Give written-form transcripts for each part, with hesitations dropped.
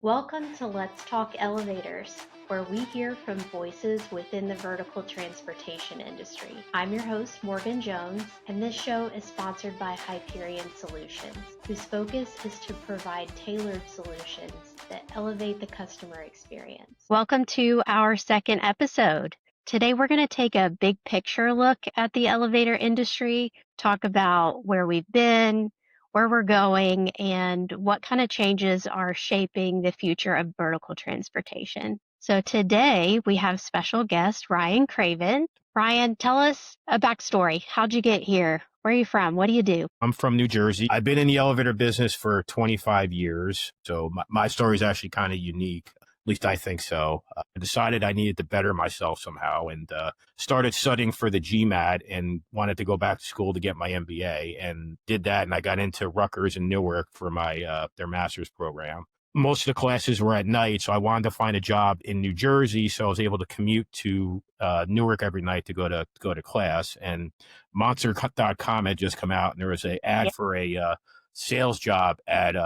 Welcome to Let's Talk Elevators, where we hear from voices within the vertical transportation industry. I'm your host, Morgan Jones, and this show is sponsored by Hyperion Solutions, whose focus is to provide tailored solutions that elevate the customer experience. Welcome to our second episode. Today, we're going to take a big picture look at the elevator industry, talk about where we've been, where we're going, and what kind of changes are shaping the future of vertical transportation. So today we have special guest Ryan Kraven. Ryan, tell us a backstory. How'd you get here? Where are you from? What do you do? I'm from New Jersey. I've been in the elevator business for 25 years. So my story is actually kind of unique. At least I think so. I decided I needed to better myself somehow and started studying for the GMAT and wanted to go back to school to get my MBA and did that. And I got into Rutgers and Newark for my their master's program. Most of the classes were at night, so I wanted to find a job in New Jersey, so I was able to commute to Newark every night to go to class. And Monster.com had just come out, and there was an ad for a sales job at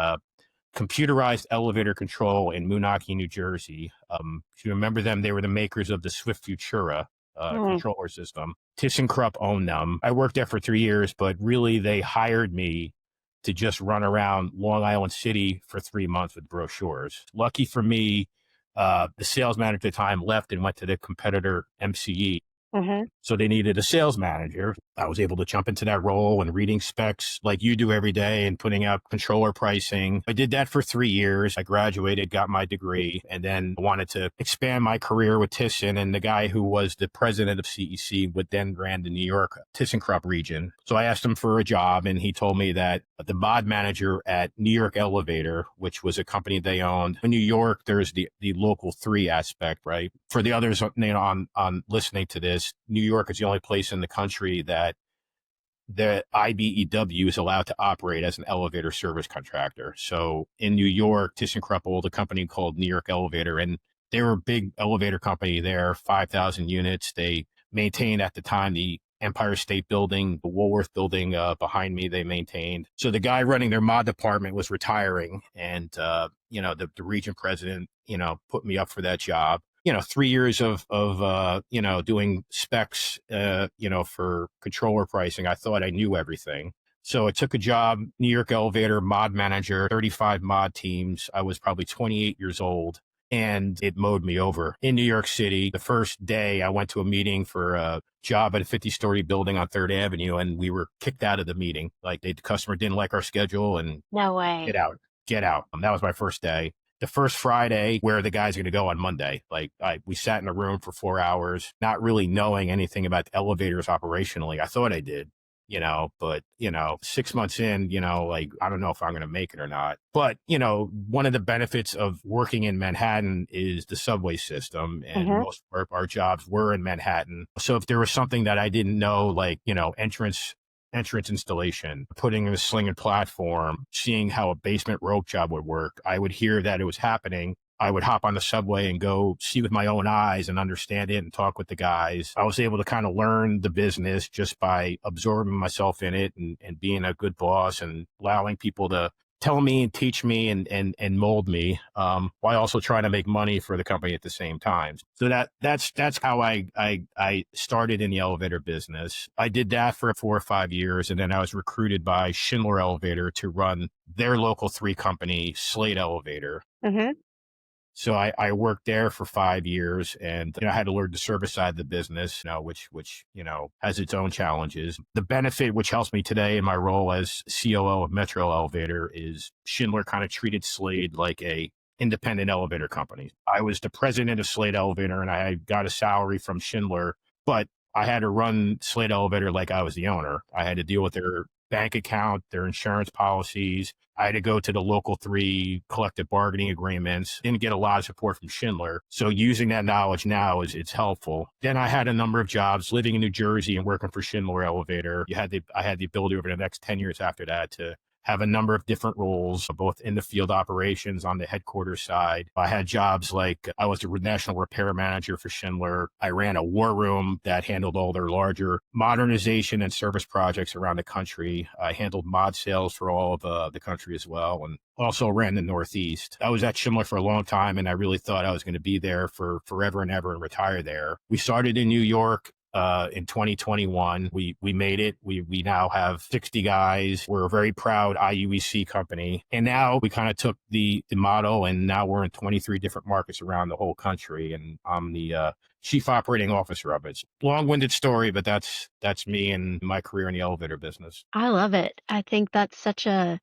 computerized elevator control in Moonachie, New Jersey. If you remember them, they were the makers of the Swift Futura controller system. ThyssenKrupp owned them. I worked there for 3 years, but really they hired me to just run around Long Island City for 3 months with brochures. Lucky for me, the sales manager at the time left and went to the competitor MCE. So they needed a sales manager. I was able to jump into that role and reading specs like you do every day and putting out controller pricing. I did that for 3 years. I graduated, got my degree, and then wanted to expand my career with Thyssen. And the guy who was the president of CEC would then ran the New York ThyssenKrupp region. So I asked him for a job, and he told me that the mod manager at New York Elevator, which was a company they owned. In New York, there's the local 3 aspect, right? For the others, on listening to this, New York is the only place in the country that the IBEW is allowed to operate as an elevator service contractor. So in New York, ThyssenKrupp owned a company called New York Elevator, and they were a big elevator company there, 5,000 units. They maintained at the time the Empire State Building, the Woolworth Building behind me, they maintained. So the guy running their mod department was retiring, and the region president, put me up for that job. 3 years of doing specs, for controller pricing. I thought I knew everything. So I took a job, New York Elevator mod manager, 35 mod teams. I was probably 28 years old, and it mowed me over in New York City. The first day I went to a meeting for a job at a 50-story building on 3rd Avenue, and we were kicked out of the meeting. Like the customer didn't like our schedule and No way. Get out. That was my first day. The first Friday, where the guys are going to go on Monday. We sat in a room for 4 hours, not really knowing anything about elevators operationally. I thought I did, but 6 months in, I don't know if I'm going to make it or not. But, one of the benefits of working in Manhattan is the subway system, and most of our jobs were in Manhattan. So if there was something that I didn't know, like, entrance installation, putting in a sling and platform, seeing how a basement rope job would work, I would hear that it was happening. I would hop on the subway and go see with my own eyes and understand it and talk with the guys. I was able to kind of learn the business just by absorbing myself in it and being a good boss and allowing people to tell me and teach me and mold me, while also trying to make money for the company at the same time. So that's how I started in the elevator business. I did that for 4 or 5 years, and then I was recruited by Schindler Elevator to run their local 3 company, Slate Elevator. So I worked there for 5 years, and I had to learn the service side of the business, which has its own challenges. The benefit, which helps me today in my role as COO of Metro Elevator, is Schindler kind of treated Slade like a independent elevator company. I was the president of Slade Elevator, and I got a salary from Schindler, but I had to run Slade Elevator like I was the owner. I had to deal with their bank account, their insurance policies. I had to go to the local 3 collective bargaining agreements. Didn't get a lot of support from Schindler. So using that knowledge now it's helpful. Then I had a number of jobs living in New Jersey and working for Schindler Elevator. I had the ability over the next 10 years after that to have a number of different roles, both in the field operations on the headquarters side. I had jobs like I was the national repair manager for Schindler. I ran a war room that handled all their larger modernization and service projects around the country. I handled mod sales for all of the country as well, and also ran the Northeast. I was at Schindler for a long time, and I really thought I was going to be there for forever and ever and retire there. We started in New York in 2021. We made it. We now have 60 guys. We're a very proud IUEC company. And now we kind of took the motto, and now we're in 23 different markets around the whole country. And I'm the chief operating officer of it. It's a long-winded story, but that's me and my career in the elevator business. I love it. I think that's such a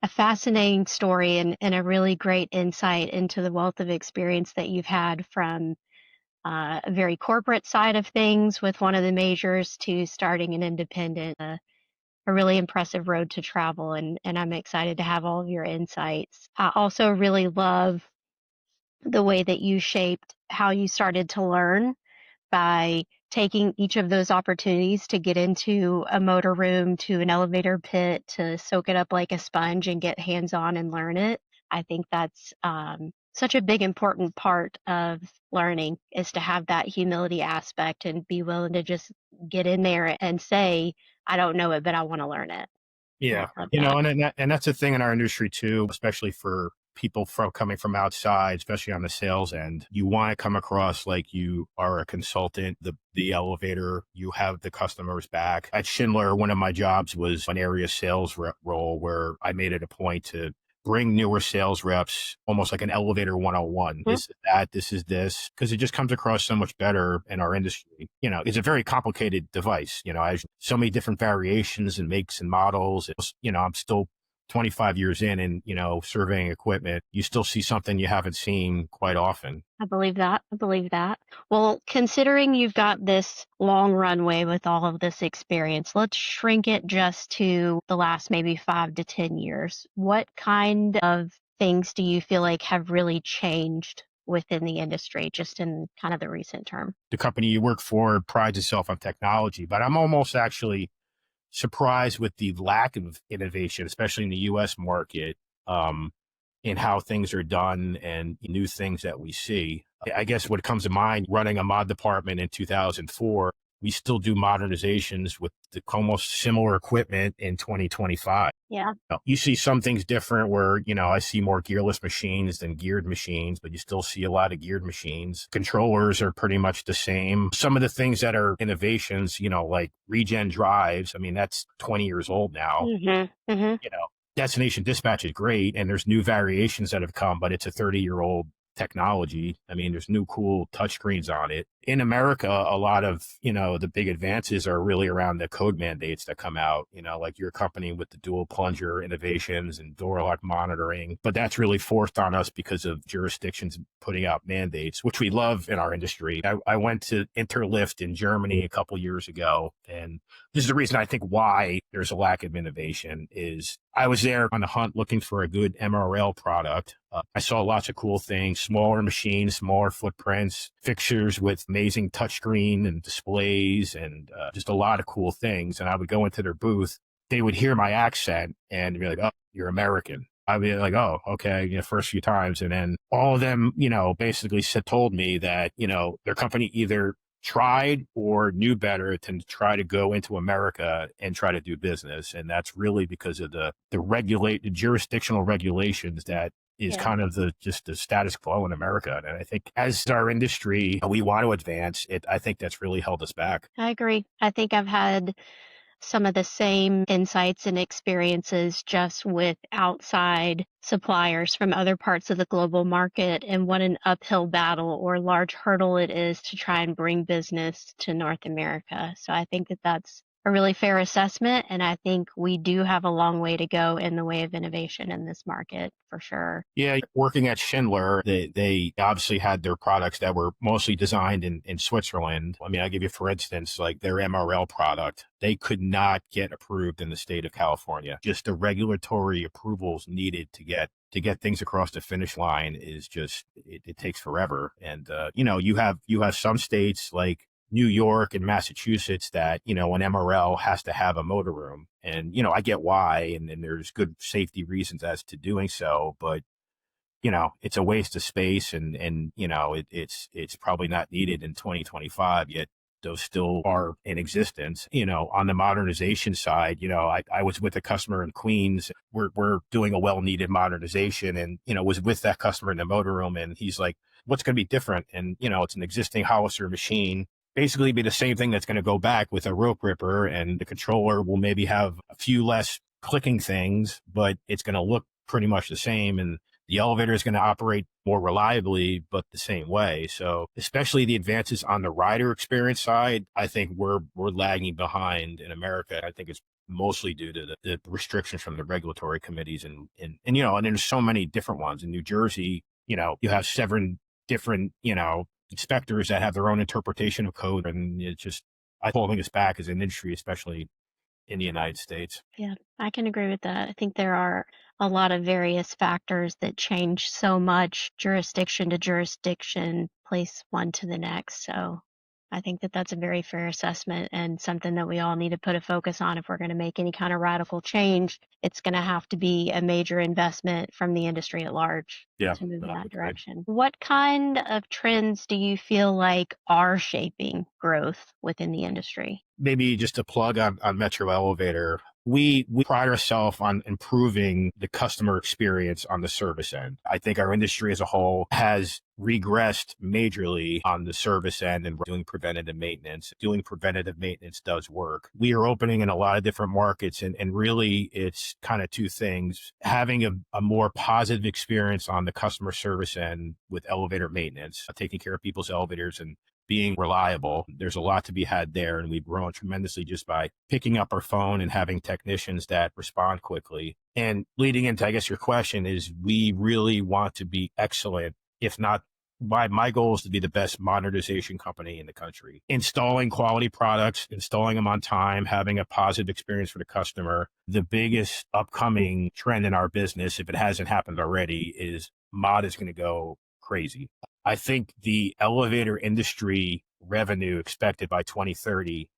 fascinating story and a really great insight into the wealth of experience that you've had from a very corporate side of things with one of the majors to starting an independent, a really impressive road to travel. And I'm excited to have all of your insights. I also really love the way that you shaped how you started to learn by taking each of those opportunities to get into a motor room, to an elevator pit, to soak it up like a sponge and get hands on and learn it. I think that's such a big, important part of learning is to have that humility aspect and be willing to just get in there and say, I don't know it, but I want to learn it. I Yeah, love that. and that's a thing in our industry too, especially for people from coming from outside, especially on the sales end. You want to come across like you are a consultant, the elevator, you have the customer's back. At Schindler, one of my jobs was an area sales role where I made it a point to bring newer sales reps almost like an elevator 101. Mhm. This is that, this is this, because it just comes across so much better in our industry. It's a very complicated device. Has so many different variations and makes and models. I'm still 25 years in and, surveying equipment. You still see something you haven't seen quite often. I believe that. I believe that. Well, considering you've got this long runway with all of this experience, let's shrink it just to the last maybe 5 to 10 years. What kind of things do you feel like have really changed within the industry just in kind of the recent term? The company you work for prides itself on technology, but I'm almost actually surprised with the lack of innovation, especially in the U.S. market, in how things are done and new things that we see. I guess what comes to mind, running a mod department in 2004, we still do modernizations with the almost similar equipment in 2025. Yeah. You see some things different where, I see more gearless machines than geared machines, but you still see a lot of geared machines. Controllers are pretty much the same. Some of the things that are innovations, like regen drives, I mean, that's 20 years old now. Mm-hmm. Mm-hmm. Destination dispatch is great, and there's new variations that have come, but it's a 30-year-old technology. I mean, there's new cool touchscreens on it. In America, a lot of, the big advances are really around the code mandates that come out, like your company with the dual plunger innovations and door lock monitoring. But that's really forced on us because of jurisdictions putting out mandates, which we love in our industry. I went to Interlift in Germany a couple years ago, and this is the reason I think why there's a lack of innovation is I was there on the hunt looking for a good MRL product. I saw lots of cool things, smaller machines, smaller footprints, fixtures with amazing touchscreen and displays and just a lot of cool things. And I would go into their booth. They would hear my accent and be like, oh, you're American. I'd be like, oh, okay, first few times. And then all of them, basically told me that, their company either tried or knew better to try to go into America and try to do business. And that's really because of the jurisdictional regulations that is Yeah. kind of the status quo in America. And I think as our industry, we want to advance it. I think that's really held us back. I agree. I think I've had some of the same insights and experiences just with outside suppliers from other parts of the global market and what an uphill battle or large hurdle it is to try and bring business to North America. So I think that that's a really fair assessment. And I think we do have a long way to go in the way of innovation in this market for sure. Yeah, working at Schindler, they obviously had their products that were mostly designed in Switzerland. I mean, I'll give you, for instance, like their MRL product, they could not get approved in the state of California. Just the regulatory approvals needed to get things across the finish line is just, it takes forever. And, you have some states like New York and Massachusetts that, an MRL has to have a motor room. And, I get why, and there's good safety reasons as to doing so, but it's a waste of space and it's probably not needed in 2025 yet. Those still are in existence. On the modernization side, I was with a customer in Queens. We're doing a well-needed modernization and, was with that customer in the motorhome and he's like, what's going to be different? And, it's an existing Hollister machine, basically be the same thing that's going to go back with a rope ripper, and the controller will maybe have a few less clicking things, but it's going to look pretty much the same. And the elevator is going to operate more reliably, but the same way. So especially the advances on the rider experience side, I think we're lagging behind in America. I think it's mostly due to the restrictions from the regulatory committees and there's so many different ones. In New Jersey, you have 7 different, inspectors that have their own interpretation of code. And it's just, I holding us back as an industry, especially in the United States. Yeah, I can agree with that. I think there are a lot of various factors that change so much jurisdiction to jurisdiction, place one to the next. So I think that that's a very fair assessment and something that we all need to put a focus on if we're going to make any kind of radical change. It's going to have to be a major investment from the industry at large Yeah, to move in that okay. direction. What kind of trends do you feel like are shaping growth within the industry? Maybe just a plug on Metro Elevator. We pride ourselves on improving the customer experience on the service end. I think our industry as a whole has regressed majorly on the service end and doing preventative maintenance. Doing preventative maintenance does work. We are opening in a lot of different markets and really it's kind of 2 things. Having a more positive experience on the customer service end with elevator maintenance, taking care of people's elevators and being reliable. There's a lot to be had there. And we've grown tremendously just by picking up our phone and having technicians that respond quickly. And leading into, I guess, your question is we really want to be excellent, if not my goal is to be the best modernization company in the country. Installing quality products, installing them on time, having a positive experience for the customer. The biggest upcoming trend in our business, if it hasn't happened already, is mod is going to go crazy. I think the elevator industry revenue expected by 2030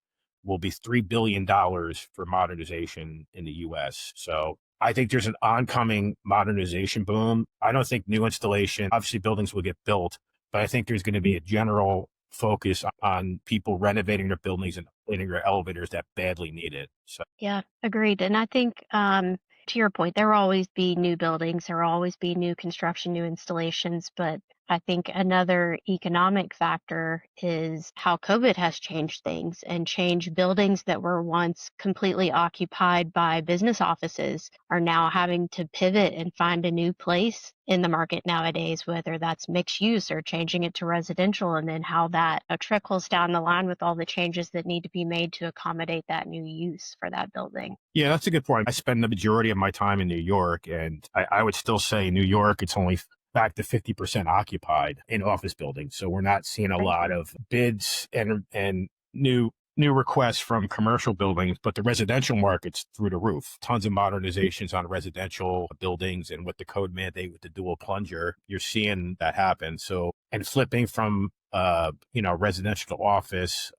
will be $3 billion for modernization in the US. So I think there's an oncoming modernization boom. I don't think new installation, obviously buildings will get built, but I think there's going to be a general focus on people renovating their buildings and updating their elevators that badly need it. So Yeah, agreed. And I think to your point, there will always be new buildings, there will always be new construction, new installations. But I think another economic factor is how COVID has changed things and changed buildings that were once completely occupied by business offices are now having to pivot and find a new place in the market nowadays, whether that's mixed use or changing it to residential, and then how that trickles down the line with all the changes that need to be made to accommodate that new use for that building. yeah, that's a good point. I spend the majority of my time in New York, and I would still say New York, it's only back to 50% occupied in office buildings. So we're not seeing a lot of bids and new requests from commercial buildings, but the residential market's through the roof. Tons of modernizations on residential buildings, and with the code mandate with the dual plunger, you're seeing that happen. So, and flipping from residential to office,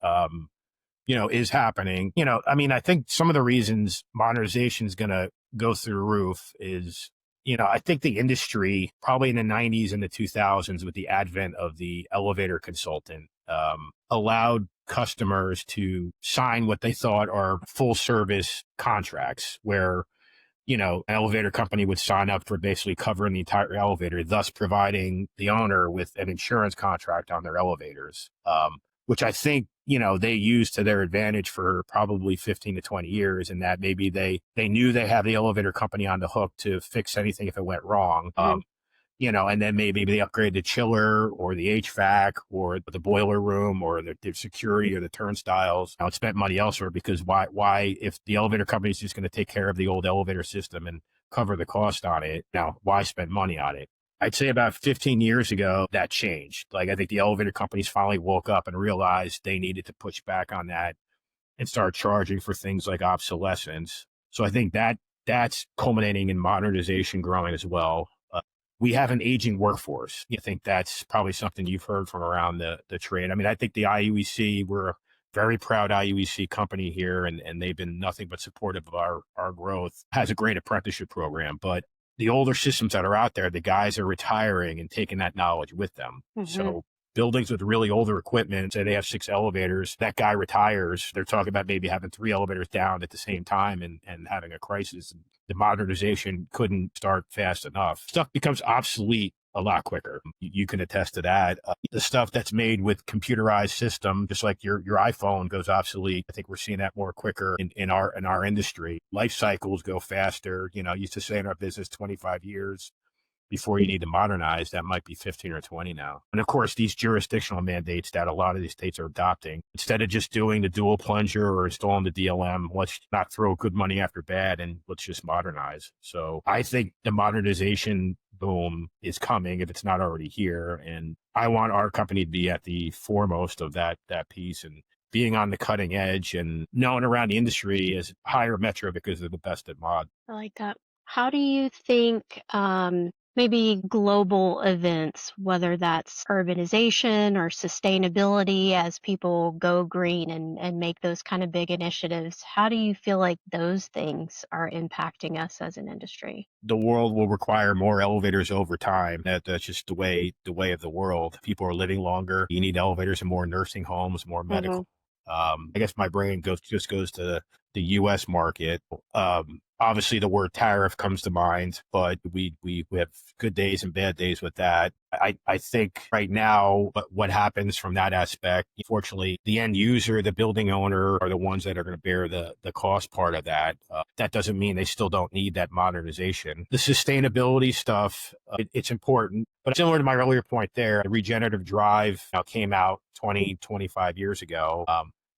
is happening. I think some of the reasons modernization is going to go through the roof is, I think the industry probably in the 90s and the 2000s with the advent of the elevator consultant allowed customers to sign what they thought are full service contracts where, an elevator company would sign up for basically covering the entire elevator, thus providing the owner with an insurance contract on their elevators, which I think, they use to their advantage for probably 15 to 20 years. And that maybe they knew they have the elevator company on the hook to fix anything if it went wrong. And then maybe they upgrade the chiller or the HVAC or the boiler room or the security or the turnstiles. Now, it spent money elsewhere because why, if the elevator company is just going to take care of the old elevator system and cover the cost on it, now why spend money on it? I'd say about 15 years ago, that changed. Like, I think the elevator companies finally woke up and realized they needed to push back on that and start charging for things like obsolescence. So I think that's culminating in modernization growing as well. we have an aging workforce. You think that's probably something you've heard from around the trade. I mean, I think the IUEC, we're a very proud IUEC company here, and they've been nothing but supportive of our growth, has a great apprenticeship program. But the older systems that are out there, the guys are retiring and taking that knowledge with them. Hmm. So buildings with really older equipment, say they have 6 elevators, that guy retires. They're talking about maybe having 3 elevators down at the same time and having a crisis. The modernization couldn't start fast enough. Stuff becomes obsolete a lot quicker. You can attest to that. The stuff that's made with computerized system, just like your iPhone goes obsolete. I think we're seeing that more quicker in our industry. Life cycles go faster. You know, I used to say in our business 25 years before you need to modernize. That might be 15 or 20 now. And of course, these jurisdictional mandates that a lot of these states are adopting, instead of just doing the dual plunger or installing the DLM, let's not throw good money after bad and let's just modernize. So I think the modernization boom is coming if it's not already here. And I want our company to be at the foremost of that piece and being on the cutting edge and known around the industry as higher metro because they're the best at mod. I like that. How do you think maybe global events, whether that's urbanization or sustainability as people go green and make those kind of big initiatives, how do you feel like those things are impacting us as an industry? The world will require more elevators over time. That's just the way of the world. People are living longer. You need elevators in more nursing homes, more Hmm. medical. I guess my brain goes to the U.S. market. Obviously, the word tariff comes to mind, but we have good days and bad days with that. I think right now, what happens from that aspect, unfortunately, the end user, the building owner, are the ones that are going to bear the cost part of that. That doesn't mean they still don't need that modernization. The sustainability stuff, it's important. But similar to my earlier point there, the regenerative drive came out 20, 25 years ago.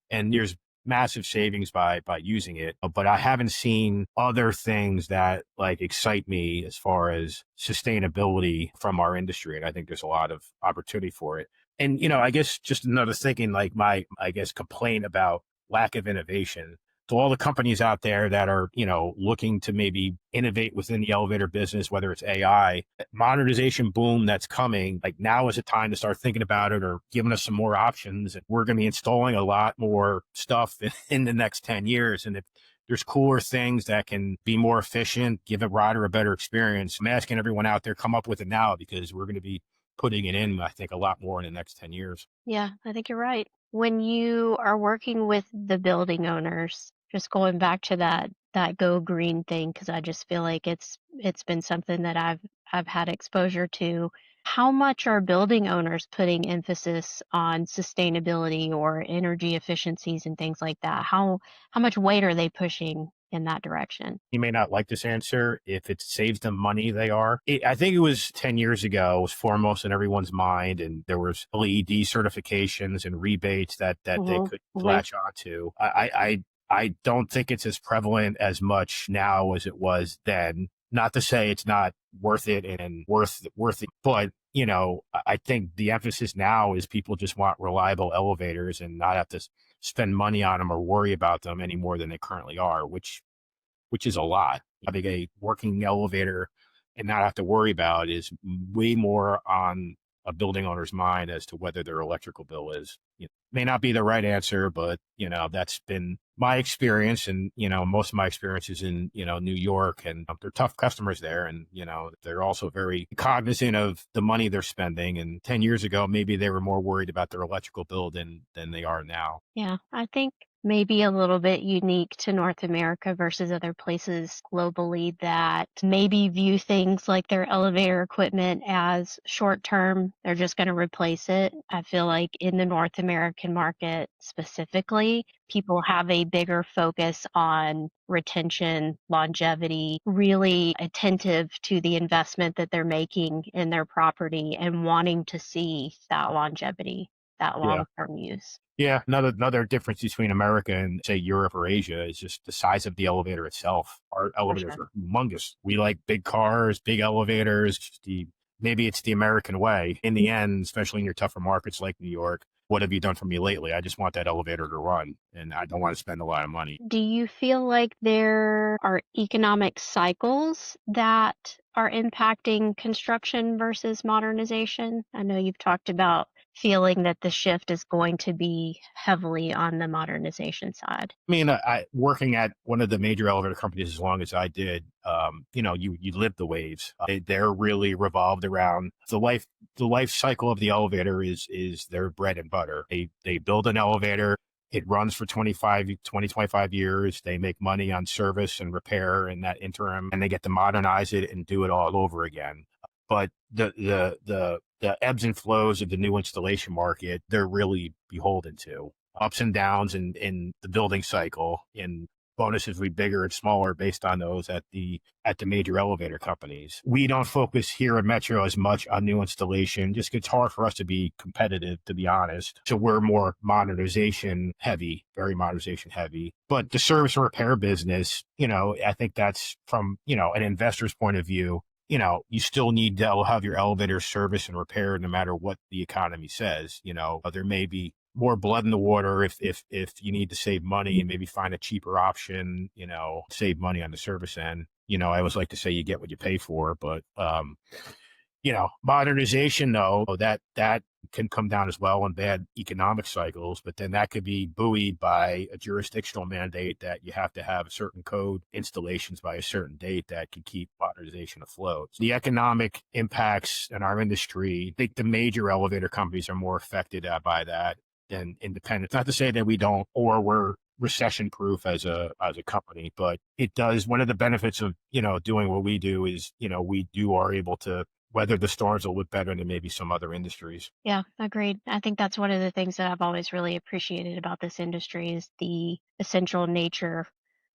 And there's massive savings by using it, but I haven't seen other things that like excite me as far as sustainability from our industry, and I think there's a lot of opportunity for it. And I guess just another thinking, like my I guess complaint about lack of innovation, to all the companies out there that are looking to maybe innovate within the elevator business, whether it's AI modernization boom that's coming, like now is the time to start thinking about it or giving us some more options. And we're going to be installing a lot more stuff in the next 10 years. And if there's cooler things that can be more efficient, give a rider a better experience, I'm asking everyone out there, come up with it now because we're going to be putting it in, I think, a lot more in the next 10 years. Yeah, I think you're right. When you are working with the building owners, just going back to that go green thing, because I just feel like it's been something that I've had exposure to. How much are building owners putting emphasis on sustainability or energy efficiencies and things like that? How much weight are they pushing in that direction? You may not like this answer. If it saves them money, they are. I think it was 10 years ago, it was foremost in everyone's mind, and there was LED certifications and rebates that they Hmm. could Hmm. latch onto. I don't think it's as prevalent as much now as it was then. Not to say it's not worth it and worth it, but I think the emphasis now is people just want reliable elevators and not have to spend money on them or worry about them any more than they currently are, which is a lot. Having a working elevator and not have to worry about is way more on a building owner's mind as to whether their electrical bill is. May not be the right answer, but that's been my experience, and most of my experiences in New York, and they're tough customers there, and they're also very cognizant of the money they're spending. And 10 years ago, maybe they were more worried about their electrical bill than they are now. Yeah, I think maybe a little bit unique to North America versus other places globally that maybe view things like their elevator equipment as short term. They're just going to replace it. I feel like in the North American market specifically, people have a bigger focus on retention, longevity, really attentive to the investment that they're making in their property and wanting to see that longevity, that Yeah. long term use. Yeah, another difference between America and say Europe or Asia is just the size of the elevator itself. Our For elevators sure. are humongous. We like big cars, big elevators. Maybe it's the American way. In the end, especially in your tougher markets like New York, what have you done for me lately? I just want that elevator to run, and I don't want to spend a lot of money. Do you feel like there are economic cycles that are impacting construction versus modernization? I know you've talked about feeling that the shift is going to be heavily on the modernization side. I mean, I working at one of the major elevator companies as long as I did, you live the waves. They're really revolved around the life cycle of the elevator is their bread and butter. They build an elevator. It runs for 25 years. They make money on service and repair in that interim, and they get to modernize it and do it all over again. But the ebbs and flows of the new installation market, they're really beholden to ups and downs in the building cycle, and bonuses will be bigger and smaller based on those at the major elevator companies. We don't focus here in Metro as much on new installation. Just it's hard for us to be competitive, to be honest. So we're more modernization heavy, very modernization heavy. But the service and repair business, I think that's from, an investor's point of view. You still need to have your elevator service and repair no matter what the economy says. There may be more blood in the water if you need to save money and maybe find a cheaper option, save money on the service end. I always like to say you get what you pay for, but modernization though, that can come down as well in bad economic cycles, but then that could be buoyed by a jurisdictional mandate that you have to have certain code installations by a certain date that can keep modernization afloat. So the economic impacts in our industry, I think the major elevator companies are more affected by that than independent. Not to say that we don't, or we're recession proof as a company, but it does. One of the benefits of, doing what we do is, are able to weather the storms a little bit better than maybe some other industries. Yeah, agreed. I think that's one of the things that I've always really appreciated about this industry is the essential nature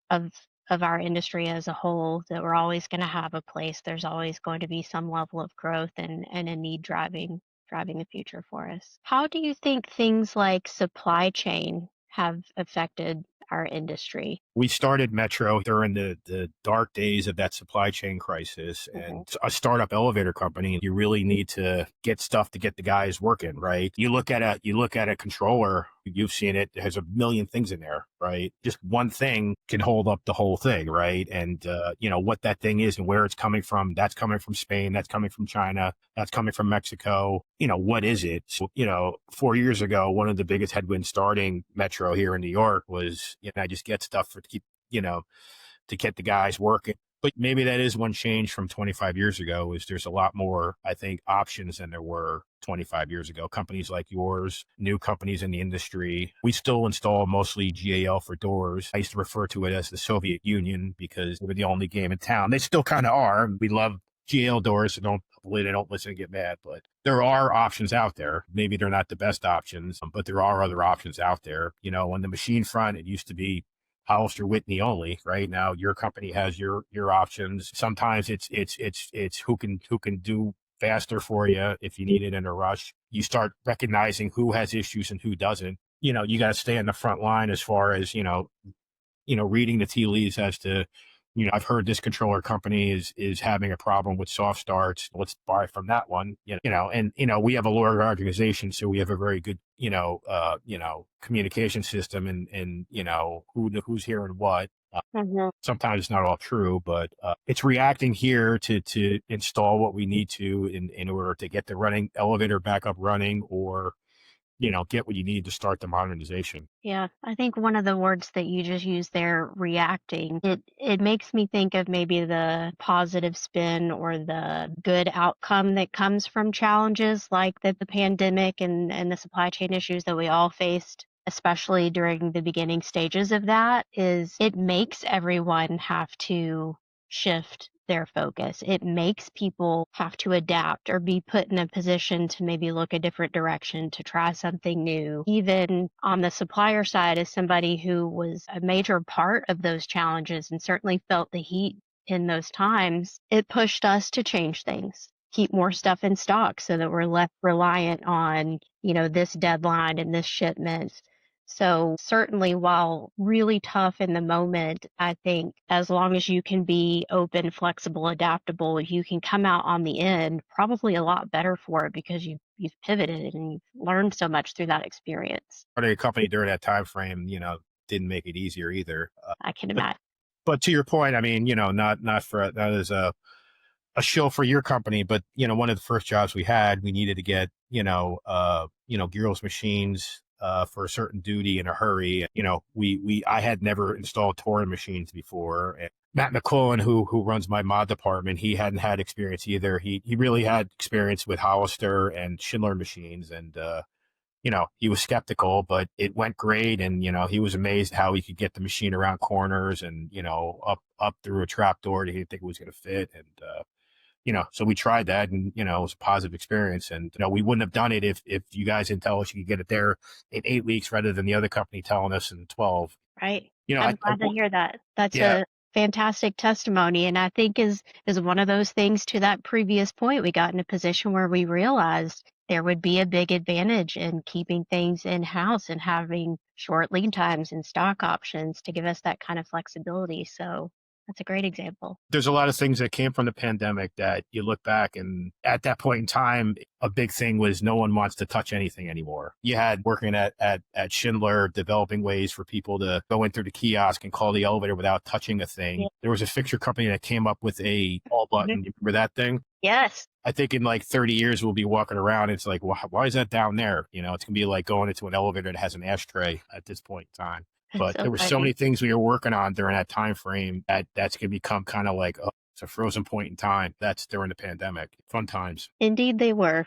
of of our industry as a whole, that we're always going to have a place. There's always going to be some level of growth and a need driving the future for us. How do you think things like supply chain have affected our industry? We started Metro during the dark days of that supply chain crisis, Mhm. and a startup elevator company, you really need to get stuff to get the guys working, right? You look at a controller, you've seen it, it has a million things in there, right? Just one thing can hold up the whole thing, right? And what that thing is and where it's coming from, that's coming from Spain, that's coming from China, that's coming from Mexico. What is it? So, 4 years ago, one of the biggest headwinds starting Metro here in New York was, I just get stuff for to keep, to get the guys working. But maybe that is one change from 25 years ago is there's a lot more, I think, options than there were 25 years ago. Companies like yours, new companies in the industry, we still install mostly GAL for doors. I used to refer to it as the Soviet Union because we're the only game in town. They still kind of are. We love GAL doors, so hopefully they don't listen and get mad, but there are options out there. Maybe they're not the best options, but there are other options out there. On the machine front, it used to be Hollister Whitney only. Right now, your company has your options. Sometimes it's who can do faster for you if you need it in a rush. You start recognizing who has issues and who doesn't. You got to stay in the front line as far as reading the tea leaves as to, I've heard this controller company is having a problem with soft starts. Let's buy from that one. And we have a lawyer organization, so we have a very good communication system and who's here and what. Mhm. Sometimes it's not all true, but it's reacting here to install what we need to in order to get the running elevator back up running, or get what you need to start the modernization. Yeah, I think one of the words that you just used there, reacting, it makes me think of maybe the positive spin or the good outcome that comes from challenges like the pandemic and the supply chain issues that we all faced, especially during the beginning stages of that, is it makes everyone have to shift their focus. It makes people have to adapt or be put in a position to maybe look a different direction, to try something new. Even on the supplier side, as somebody who was a major part of those challenges and certainly felt the heat in those times, it pushed us to change things, keep more stuff in stock so that we're less reliant on, this deadline and this shipment. So certainly, while really tough in the moment, I think as long as you can be open, flexible, adaptable, you can come out on the end probably a lot better for it because you've pivoted and you've learned so much through that experience. Starting a company during that time frame, didn't make it easier either. I can But imagine. but to your point, I mean, not as a a shill for your company, but one of the first jobs we had, we needed to get gearless machines for a certain duty in a hurry. I had never installed touring machines before. And Matt McCullen, who runs my mod department, he hadn't had experience either. He really had experience with Hollister and Schindler machines, and he was skeptical, but it went great. And, he was amazed how he could get the machine around corners and, up through a trap door that he didn't think it was going to fit. And, so we tried that, and, it was a positive experience. And, we wouldn't have done it if you guys didn't tell us you could get it there in 8 weeks rather than the other company telling us in 12. Right. I I'm glad to hear that. That's yeah, a fantastic testimony. And I think is one of those things, to that previous point, we got in a position where we realized there would be a big advantage in keeping things in-house and having short lead times and stock options to give us that kind of flexibility. So that's a great example. there's a lot of things that came from the pandemic that you look back, and at that point in time, a big thing was no one wants to touch anything anymore. You had working at Schindler, developing ways for people to go in through the kiosk and call the elevator without touching a thing. Yeah. There was a fixture company that came up with a call button. You remember that thing? Yes. I think in like 30 years, we'll be walking around. It's like, why is that down there? It's going to be like going into an elevator that has an ashtray at this point in time. But So there were so funny. many things we were working on during that time frame that's going to become kind of like, oh, it's a frozen point in time. That's during the pandemic. Fun times. Indeed, they were.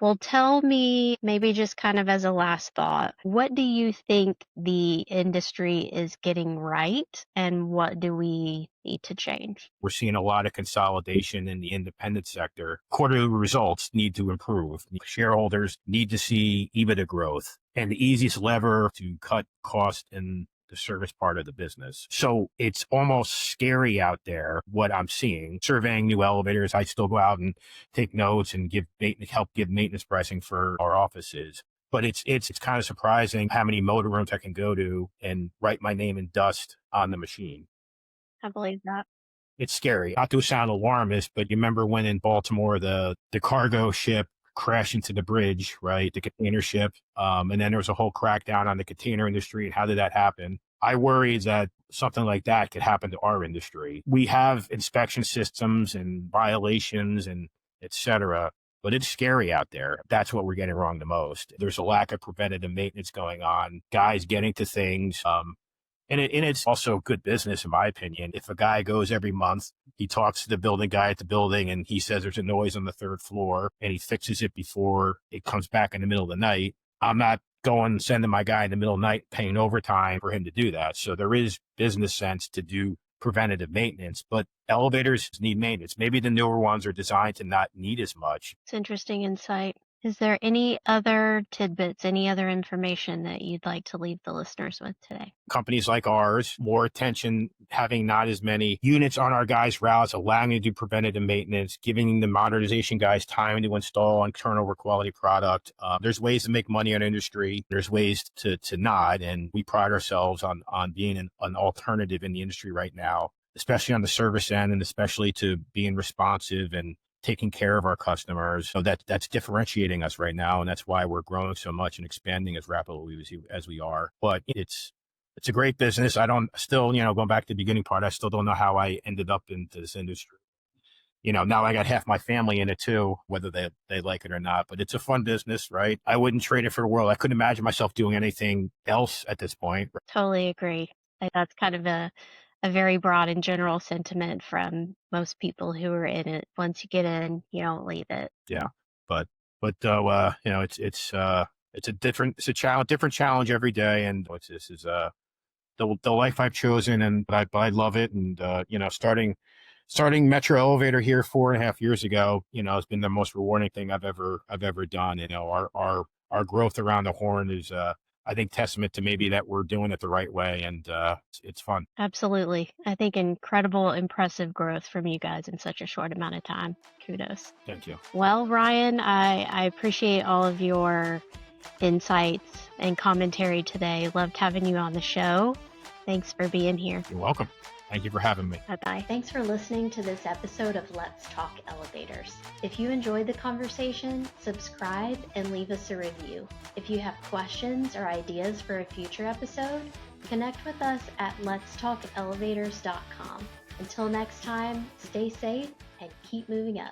Well, tell me, maybe just kind of as a last thought, what do you think the industry is getting right, and what do we need to change? We're seeing a lot of consolidation in the independent sector. Quarterly results need to improve. Shareholders need to see EBITDA growth. And the easiest lever to cut cost in the service part of the business. So it's almost scary out there what I'm seeing. Surveying new elevators, I still go out and take notes and help give maintenance pricing for our offices. But it's kind of surprising how many motor rooms I can go to and write my name in dust on the machine. I believe that. It's scary. Not to sound alarmist, but you remember when in Baltimore the cargo ship crashed into the bridge, right? The container ship. And then there was a whole crackdown on the container industry. And how did that happen? I worry that something like that could happen to our industry. We have inspection systems and violations and et cetera, but it's scary out there. That's what we're getting wrong the most. There's a lack of preventative maintenance going on, guys getting to things. And it's also good business, in my opinion. If a guy goes every month, he talks to the building guy at the building and he says there's a noise on the third floor and he fixes it before it comes back in the middle of the night, I'm not going sending my guy in the middle of the night paying overtime for him to do that. So there is business sense to do preventative maintenance, but elevators need maintenance. Maybe the newer ones are designed to not need as much. It's interesting insight. Is there any other tidbits, any other information that you'd like to leave the listeners with today? Companies like ours, more attention, having not as many units on our guys' routes, allowing them to do preventative maintenance, giving the modernization guys time to install and turn over quality product. There's ways to make money in industry. There's ways to not. And we pride ourselves on being an alternative in the industry right now, especially on the service end and especially to being responsive and taking care of our customers. So that's differentiating us right now. And that's why we're growing so much and expanding as rapidly as we are. But it's a great business. I don't still, going back to the beginning part, I still don't know how I ended up into this industry. Now I got half my family in it too, whether they like it or not, but it's a fun business, right? I wouldn't trade it for the world. I couldn't imagine myself doing anything else at this point. Totally agree. That's kind of a very broad and general sentiment from most people who are in it. Once you get in, you don't leave it. Yeah. But it's a different challenge every day. And this is the life I've chosen, and I love it. And starting Metro Elevator here 4.5 years ago, has been the most rewarding thing I've ever done. Our growth around the horn is I think testament to maybe that we're doing it the right way, and it's fun. Absolutely. I think incredible, impressive growth from you guys in such a short amount of time. Kudos. Thank you. Well, Ryan, I appreciate all of your insights and commentary today. Loved having you on the show. Thanks for being here. You're welcome. Thank you for having me. Bye-bye. Thanks for listening to this episode of Let's Talk Elevators. If you enjoyed the conversation, subscribe and leave us a review. If you have questions or ideas for a future episode, connect with us at letstalkelevators.com. Until next time, stay safe and keep moving up.